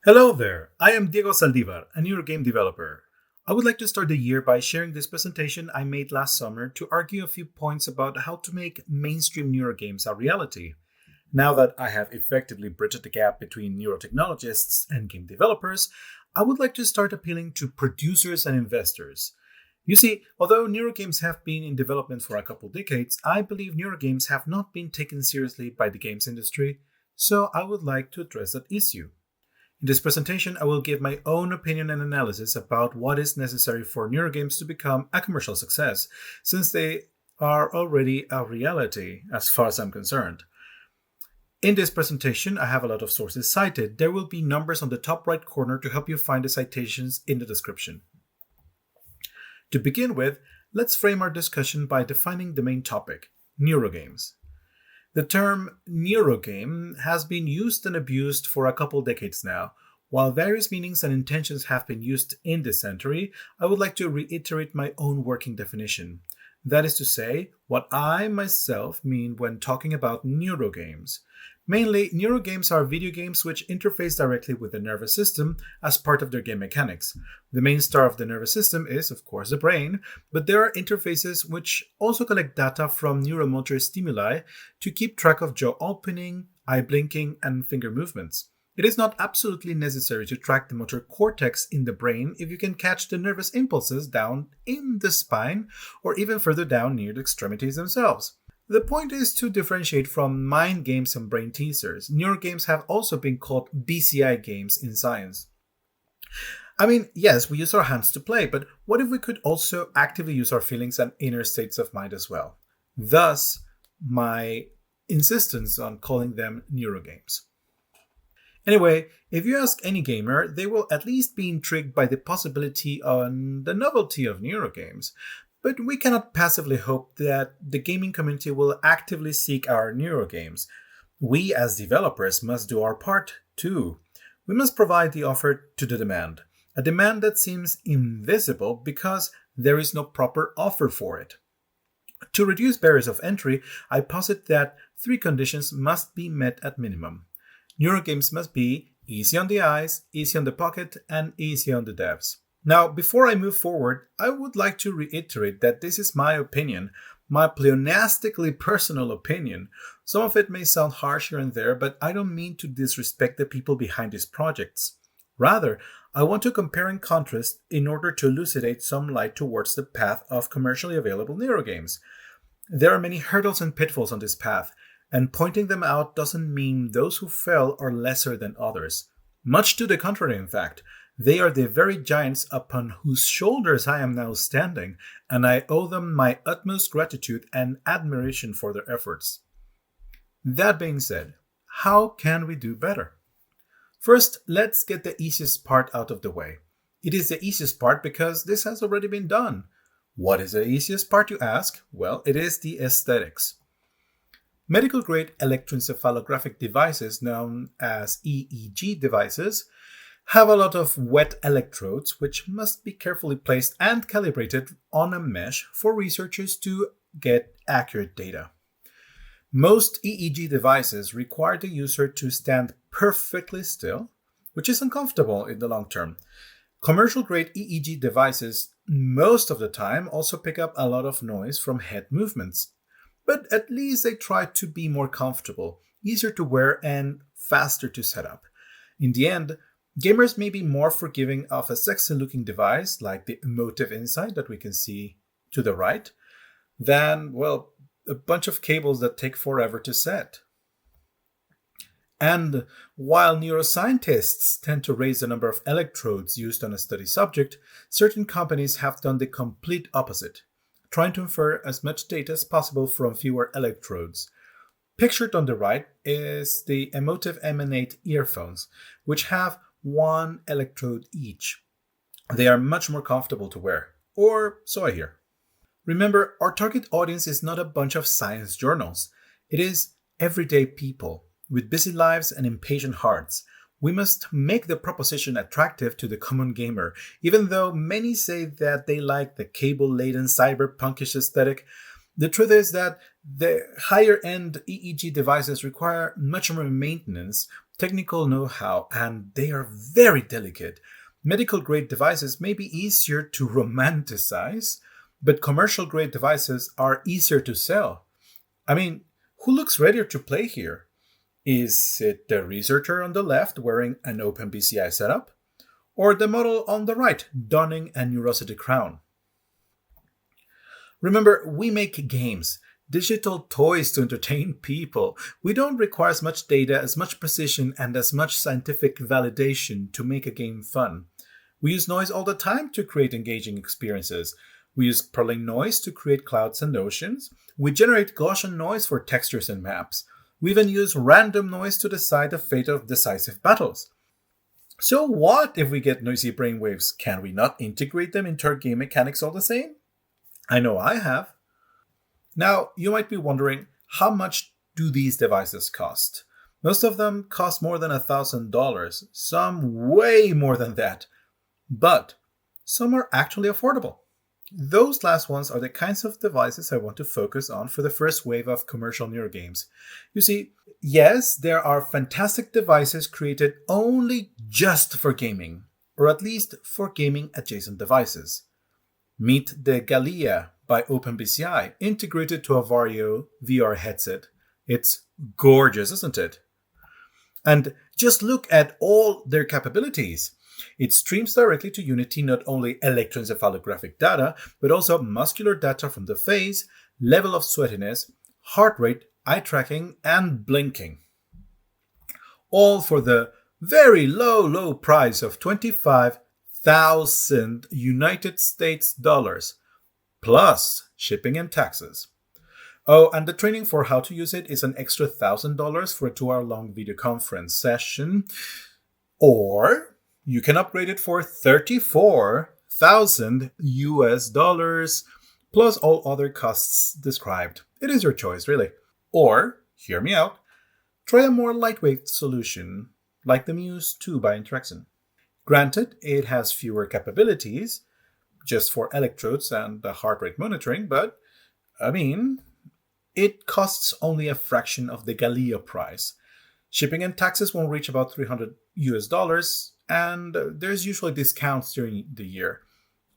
Hello there, I am Diego Saldivar, a Neurogame developer. I would like to start the year by sharing this presentation I made last summer to argue a few points about how to make mainstream neurogames a reality. Now that I have effectively bridged the gap between neurotechnologists and game developers, I would like to start appealing to producers and investors. You see, although neurogames have been in development for a couple decades, I believe neurogames have not been taken seriously by the games industry, so I would like to address that issue. In this presentation, I will give my own opinion and analysis about what is necessary for neurogames to become a commercial success, since they are already a reality as far as I'm concerned. In this presentation, I have a lot of sources cited. There will be numbers on the top right corner to help you find the citations in the description. To begin with, let's frame our discussion by defining the main topic, neurogames. The term neurogame has been used and abused for a couple decades now. While various meanings and intentions have been used in this century, I would like to reiterate my own working definition. That is to say, what I myself mean when talking about neurogames. Mainly, neurogames are video games which interface directly with the nervous system as part of their game mechanics. The main star of the nervous system is, of course, the brain, but there are interfaces which also collect data from neuromotor stimuli to keep track of jaw opening, eye blinking, and finger movements. It is not absolutely necessary to track the motor cortex in the brain if you can catch the nervous impulses down in the spine or even further down near the extremities themselves. The point is to differentiate from mind games and brain teasers. Neurogames have also been called BCI games in science. I mean, yes, we use our hands to play, but what if we could also actively use our feelings and inner states of mind as well? Thus, my insistence on calling them neurogames. Anyway, if you ask any gamer, they will at least be intrigued by the possibility and the novelty of neurogames. But we cannot passively hope that the gaming community will actively seek our neurogames. We as developers must do our part too. We must provide the offer to the demand, a demand that seems invisible because there is no proper offer for it. To reduce barriers of entry, I posit that three conditions must be met at minimum. Neurogames must be easy on the eyes, easy on the pocket, and easy on the devs. Now, before I move forward, I would like to reiterate that this is my opinion, my pleonastically personal opinion. Some of it may sound harsh here and there, but I don't mean to disrespect the people behind these projects. Rather, I want to compare and contrast in order to elucidate some light towards the path of commercially available neurogames. There are many hurdles and pitfalls on this path, and pointing them out doesn't mean those who fail are lesser than others. Much to the contrary, in fact. They are the very giants upon whose shoulders I am now standing, and I owe them my utmost gratitude and admiration for their efforts. That being said, how can we do better? First, let's get the easiest part out of the way. It is the easiest part because this has already been done. What is the easiest part, you ask? Well, it is the aesthetics. Medical-grade electroencephalographic devices, known as EEG devices, have a lot of wet electrodes which must be carefully placed and calibrated on a mesh for researchers to get accurate data. Most EEG devices require the user to stand perfectly still, which is uncomfortable in the long term. Commercial-grade EEG devices most of the time also pick up a lot of noise from head movements, but at least they try to be more comfortable, easier to wear, and faster to set up. In the end, gamers may be more forgiving of a sexy-looking device like the EMOTIV MN8 that we can see to the right than, well, a bunch of cables that take forever to set. And while neuroscientists tend to raise the number of electrodes used on a study subject, certain companies have done the complete opposite, trying to infer as much data as possible from fewer electrodes. Pictured on the right is the EMOTIV MN8 earphones, which have one electrode each. They are much more comfortable to wear, or so I hear. Remember, our target audience is not a bunch of science journals. It is everyday people with busy lives and impatient hearts. We must make the proposition attractive to the common gamer, even though many say that they like the cable-laden cyberpunkish aesthetic. The truth is that the higher-end EEG devices require much more maintenance technical know-how, and they are very delicate. Medical-grade devices may be easier to romanticize, but commercial-grade devices are easier to sell. I mean, who looks readier to play here? Is it the researcher on the left wearing an OpenBCI setup? Or the model on the right donning a Neurosity crown? Remember, we make games, digital toys to entertain people. We don't require as much data, as much precision, and as much scientific validation to make a game fun. We use noise all the time to create engaging experiences. We use Perling noise to create clouds and oceans. We generate Gaussian noise for textures and maps. We even use random noise to decide the fate of decisive battles. So what if we get noisy brainwaves? Can we not integrate them into our game mechanics all the same? I know I have. Now, you might be wondering, how much do these devices cost? Most of them cost more than $1,000, some way more than that. But some are actually affordable. Those last ones are the kinds of devices I want to focus on for the first wave of commercial neurogames. You see, yes, there are fantastic devices created only just for gaming, or at least for gaming adjacent devices. Meet the Galea by OpenBCI, integrated to a Vario VR headset. It's gorgeous, isn't it? And just look at all their capabilities. It streams directly to Unity not only electroencephalographic data, but also muscular data from the face, level of sweatiness, heart rate, eye tracking, and blinking. All for the very low price of $25,000 United States dollars, plus shipping and taxes. Oh, and the training for how to use it is an extra $1,000 for a 2-hour-long video conference session. Or you can upgrade it for $34,000 US dollars, plus all other costs described. It is your choice, really. Or, hear me out, try a more lightweight solution, like the Muse 2 by Interaxon. Granted, it has fewer capabilities, just for electrodes and heart rate monitoring, but, it costs only a fraction of the Galea price. Shipping and taxes won't reach about $300 US dollars, and there's usually discounts during the year,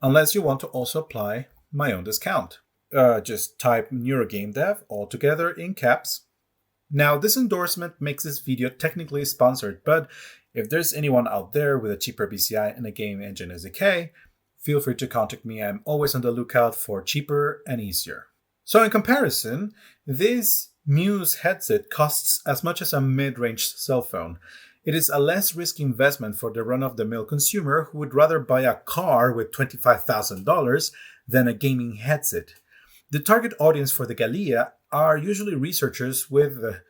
unless you want to also apply my own discount. Just type Neurogame Dev all together in caps. Now, this endorsement makes this video technically sponsored, but if there's anyone out there with a cheaper BCI and a game engine SDK, feel free to contact me. I'm always on the lookout for cheaper and easier. So in comparison, this Muse headset costs as much as a mid-range cell phone. It is a less risky investment for the run-of-the-mill consumer who would rather buy a car with $25,000 than a gaming headset. The target audience for the Galea are usually researchers with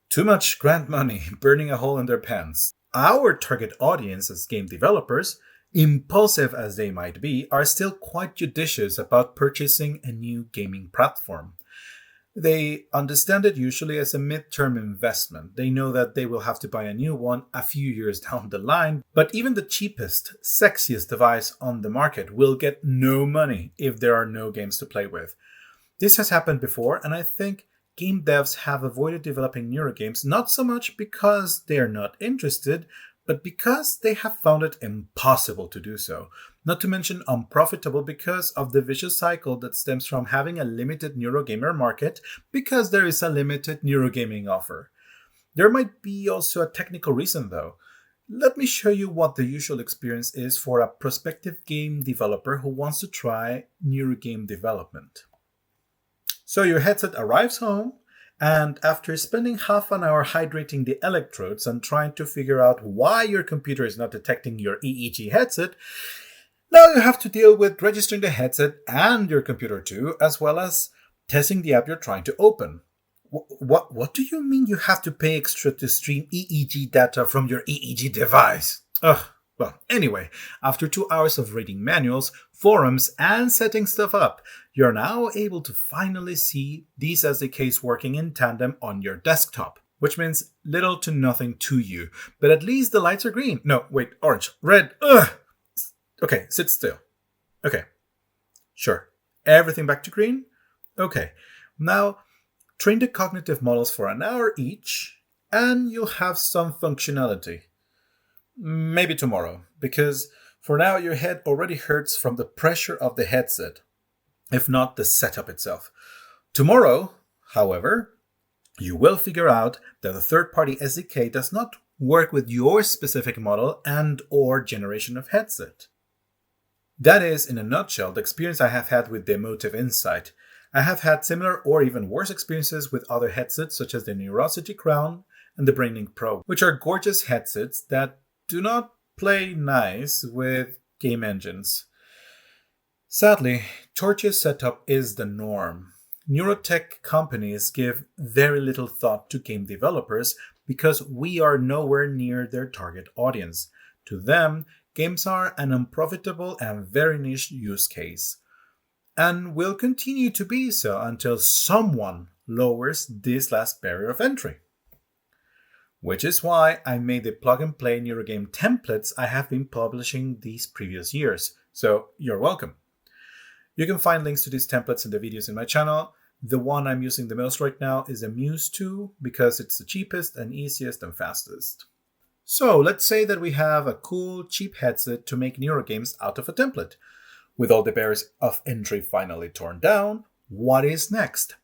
too much grant money burning a hole in their pants. Our target audience as game developers, impulsive as they might be, are still quite judicious about purchasing a new gaming platform. They understand it usually as a midterm investment. They know that they will have to buy a new one a few years down the line, but even the cheapest, sexiest device on the market will get no money if there are no games to play with. This has happened before, and I think game devs have avoided developing neurogames not so much because they are not interested, but because they have found it impossible to do so. Not to mention unprofitable because of the vicious cycle that stems from having a limited neurogamer market because there is a limited neurogaming offer. There might be also a technical reason though. Let me show you what the usual experience is for a prospective game developer who wants to try neurogame development. So your headset arrives home, and after spending half an hour hydrating the electrodes and trying to figure out why your computer is not detecting your EEG headset, now you have to deal with registering the headset and your computer too, as well as testing the app you're trying to open. What do you mean you have to pay extra to stream EEG data from your EEG device? Well, anyway, after 2 hours of reading manuals, forums, and setting stuff up, you're now able to finally see these SDKs working in tandem on your desktop, which means little to nothing to you. But at least the lights are green. No, wait, orange, red. Okay, sit still. Okay, sure. Everything back to green? Okay. Now, train the cognitive models for an hour each, and you'll have some functionality. Maybe tomorrow, because for now your head already hurts from the pressure of the headset, if not the setup itself. Tomorrow, however, you will figure out that the third-party SDK does not work with your specific model and or generation of headset. That is, in a nutshell, the experience I have had with the Emotive Insight. I have had similar or even worse experiences with other headsets such as the Neurosity Crown and the BrainLink Pro, which are gorgeous headsets that do not play nice with game engines. Sadly, Torch's setup is the norm. Neurotech companies give very little thought to game developers because we are nowhere near their target audience. To them, games are an unprofitable and very niche use case, and will continue to be so until someone lowers this last barrier of entry. Which is why I made the plug-and-play Neurogame templates I have been publishing these previous years, so you're welcome. You can find links to these templates in the videos in my channel. The one I'm using the most right now is a Muse 2 because it's the cheapest and easiest and fastest. So let's say that we have a cool, cheap headset to make Neurogames out of a template. With all the barriers of entry finally torn down, what is next?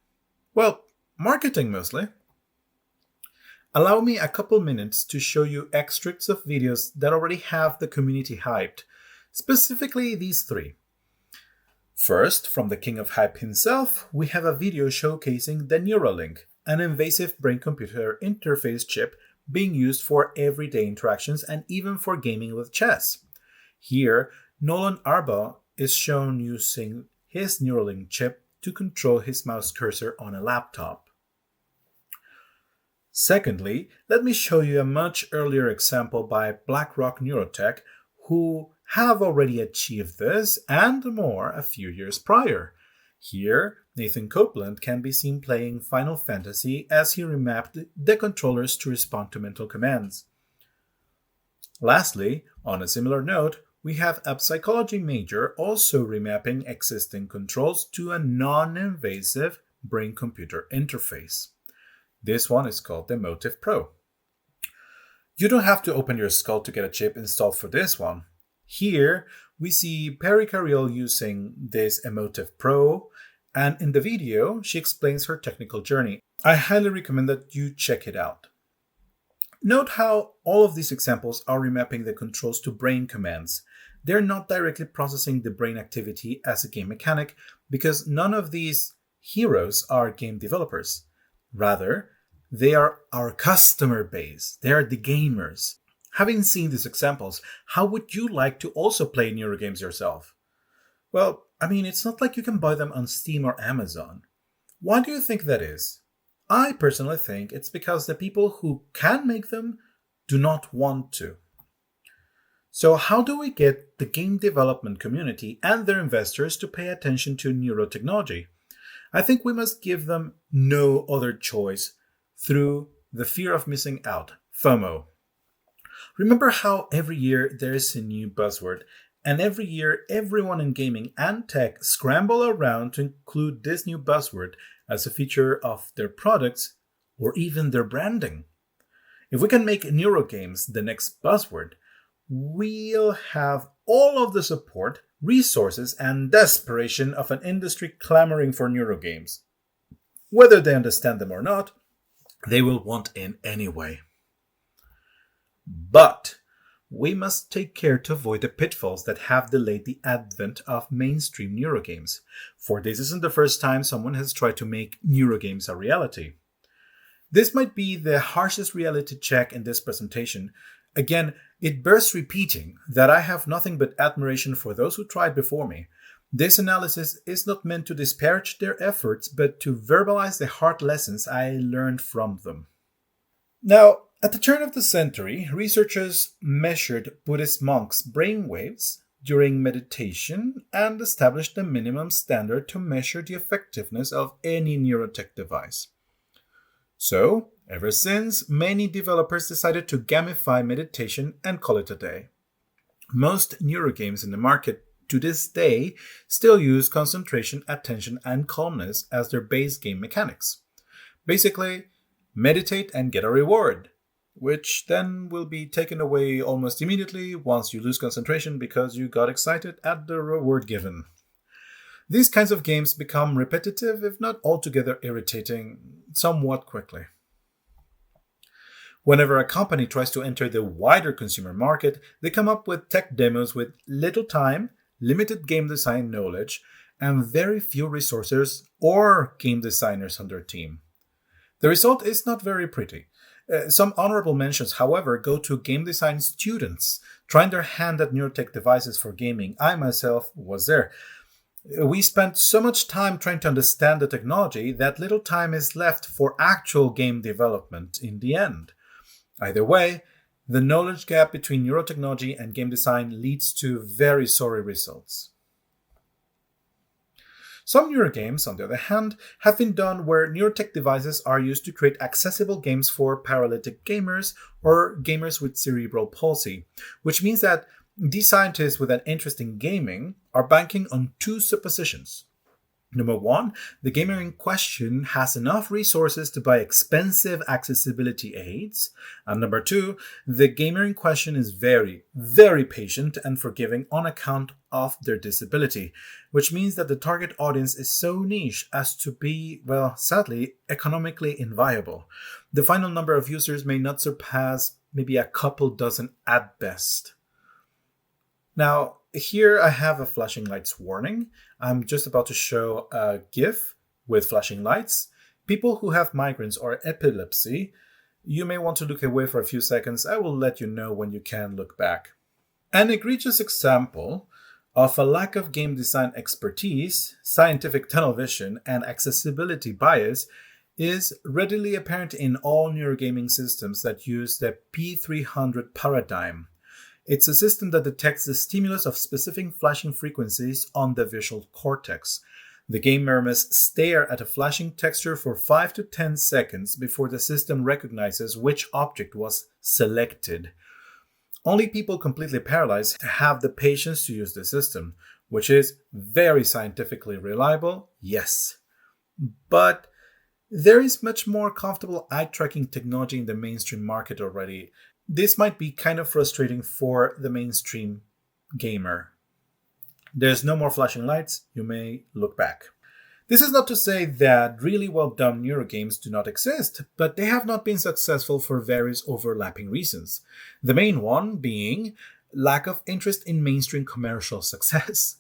Well, marketing mostly. Allow me a couple minutes to show you extracts of videos that already have the community hyped, specifically these three. First, from the king of hype himself, we have a video showcasing the Neuralink, an invasive brain-computer interface chip being used for everyday interactions and even for gaming with chess. Here, Nolan Arbaugh is shown using his Neuralink chip to control his mouse cursor on a laptop. Secondly, let me show you a much earlier example by BlackRock Neurotech, who have already achieved this and more a few years prior. Here, Nathan Copeland can be seen playing Final Fantasy as he remapped the controllers to respond to mental commands. Lastly, on a similar note, we have a psychology major also remapping existing controls to a non-invasive brain-computer interface. This one is called the EMOTIV Pro. You don't have to open your skull to get a chip installed for this one. Here, we see PerryKaryal using this EMOTIV Pro, and in the video, she explains her technical journey. I highly recommend that you check it out. Note how all of these examples are remapping the controls to brain commands. They're not directly processing the brain activity as a game mechanic because none of these heroes are game developers. Rather, they are our customer base. They are the gamers. Having seen these examples, how would you like to also play Neurogames yourself? Well, it's not like you can buy them on Steam or Amazon. Why do you think that is? I personally think it's because the people who can make them do not want to. So how do we get the game development community and their investors to pay attention to neurotechnology? I think we must give them no other choice through the fear of missing out, FOMO. Remember how every year there is a new buzzword, and every year everyone in gaming and tech scramble around to include this new buzzword as a feature of their products or even their branding. If we can make Neurogames the next buzzword, we'll have all of the support, resources, and desperation of an industry clamoring for Neurogames. Whether they understand them or not, they will want in anyway. But we must take care to avoid the pitfalls that have delayed the advent of mainstream Neurogames, for this isn't the first time someone has tried to make Neurogames a reality. This might be the harshest reality check in this presentation. Again, it bears repeating that I have nothing but admiration for those who tried before me. This analysis is not meant to disparage their efforts, but to verbalize the hard lessons I learned from them. Now, at the turn of the century, researchers measured Buddhist monks' brainwaves during meditation and established a minimum standard to measure the effectiveness of any neurotech device. So, ever since, many developers decided to gamify meditation and call it a day. Most Neurogames in the market to this day still use concentration, attention, and calmness as their base game mechanics. Basically, meditate and get a reward, which then will be taken away almost immediately once you lose concentration because you got excited at the reward given. These kinds of games become repetitive, if not altogether irritating, somewhat quickly. Whenever a company tries to enter the wider consumer market, they come up with tech demos with little time, limited game design knowledge, and very few resources or game designers on their team. The result is not very pretty. Some honorable mentions, however, go to game design students trying their hand at neurotech devices for gaming. I myself was there. We spent so much time trying to understand the technology that little time is left for actual game development in the end. Either way, the knowledge gap between neurotechnology and game design leads to very sorry results. Some neurogames, on the other hand, have been done where neurotech devices are used to create accessible games for paralytic gamers or gamers with cerebral palsy, which means that these scientists with an interest in gaming are banking on two suppositions. Number one, the gamer in question has enough resources to buy expensive accessibility aids. And number two, the gamer in question is very, very patient and forgiving on account of their disability, which means that the target audience is so niche as to be, well, sadly, economically inviable. The final number of users may not surpass maybe a couple dozen at best. Now, here I have a flashing lights warning. I'm just about to show a GIF with flashing lights. People who have migraines or epilepsy, you may want to look away for a few seconds. I will let you know when you can look back. An egregious example of a lack of game design expertise, scientific tunnel vision, and accessibility bias is readily apparent in all neurogaming systems that use the P300 paradigm. It's a system that detects the stimulus of specific flashing frequencies on the visual cortex. The gamer must stare at a flashing texture for 5 to 10 seconds before the system recognizes which object was selected. Only people completely paralyzed have the patience to use the system, which is very scientifically reliable, yes. But there is much more comfortable eye tracking technology in the mainstream market already. This might be kind of frustrating for the mainstream gamer. There's no more flashing lights, you may look back. This is not to say that really well done neurogames do not exist, but they have not been successful for various overlapping reasons. The main one being lack of interest in mainstream commercial success.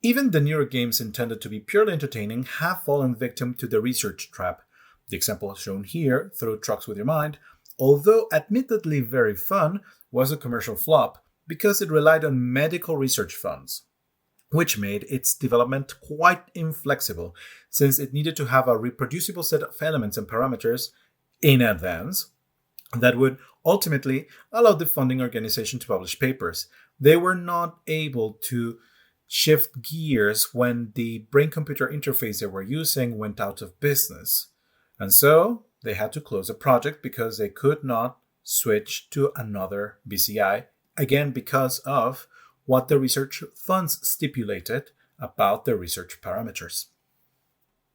Even the neurogames intended to be purely entertaining have fallen victim to the research trap. The example shown here, Throw Trucks With Your Mind, although admittedly very fun, was a commercial flop because it relied on medical research funds, which made its development quite inflexible since it needed to have a reproducible set of elements and parameters in advance that would ultimately allow the funding organization to publish papers. They were not able to shift gears when the brain-computer interface they were using went out of business. And so they had to close a project because they could not switch to another BCI, again because of what the research funds stipulated about the research parameters.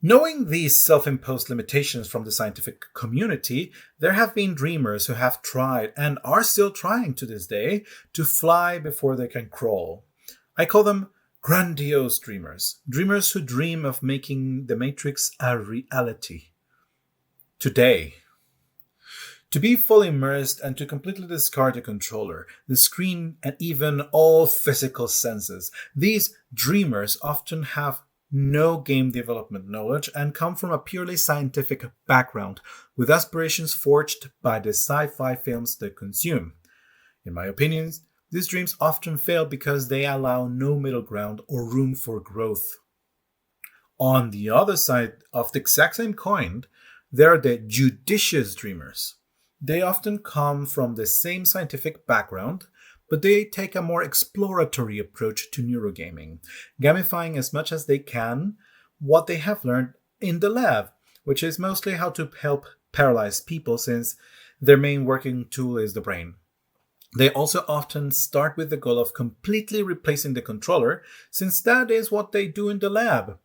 Knowing these self-imposed limitations from the scientific community, there have been dreamers who have tried, and are still trying to this day, to fly before they can crawl. I call them grandiose dreamers, dreamers who dream of making the Matrix a reality. Today, to be fully immersed and to completely discard the controller, the screen, and even all physical senses, these dreamers often have no game development knowledge and come from a purely scientific background, with aspirations forged by the sci-fi films they consume. In my opinion, these dreams often fail because they allow no middle ground or room for growth. On the other side of the exact same coin, there are the judicious dreamers. They often come from the same scientific background, but they take a more exploratory approach to neurogaming, gamifying as much as they can what they have learned in the lab, which is mostly how to help paralyzed people since their main working tool is the brain. They also often start with the goal of completely replacing the controller, since that is what they do in the lab.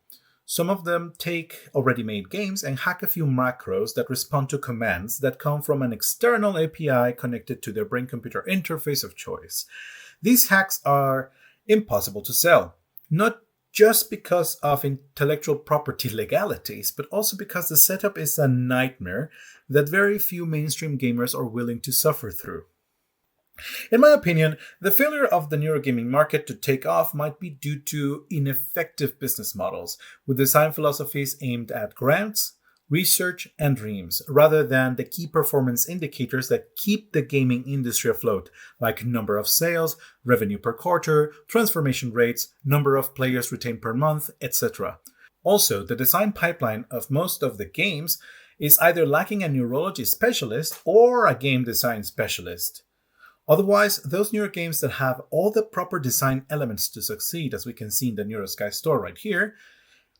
Some of them take already made games and hack a few macros that respond to commands that come from an external API connected to their brain-computer interface of choice. These hacks are impossible to sell, not just because of intellectual property legalities, but also because the setup is a nightmare that very few mainstream gamers are willing to suffer through. In my opinion, the failure of the neurogaming market to take off might be due to ineffective business models, with design philosophies aimed at grants, research, and dreams, rather than the key performance indicators that keep the gaming industry afloat, like number of sales, revenue per quarter, transformation rates, number of players retained per month, etc. Also, the design pipeline of most of the games is either lacking a neurology specialist or a game design specialist. Otherwise, those Neurogames that have all the proper design elements to succeed, as we can see in the NeuroSky store right here,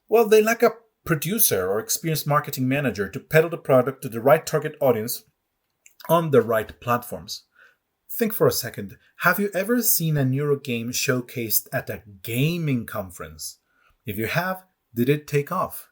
well, they lack a producer or experienced marketing manager to peddle the product to the right target audience on the right platforms. Think for a second, have you ever seen a Neurogame showcased at a gaming conference? If you have, did it take off?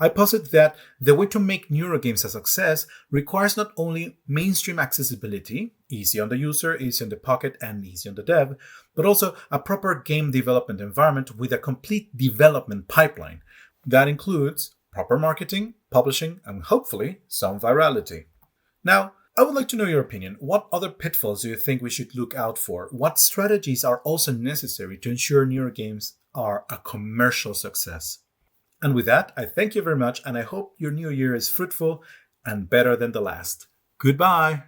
I posit that the way to make Neurogames a success requires not only mainstream accessibility, easy on the user, easy on the pocket, and easy on the dev, but also a proper game development environment with a complete development pipeline. That includes proper marketing, publishing, and hopefully some virality. Now, I would like to know your opinion. What other pitfalls do you think we should look out for? What strategies are also necessary to ensure Neurogames are a commercial success? And with that, I thank you very much, and I hope your new year is fruitful and better than the last. Goodbye!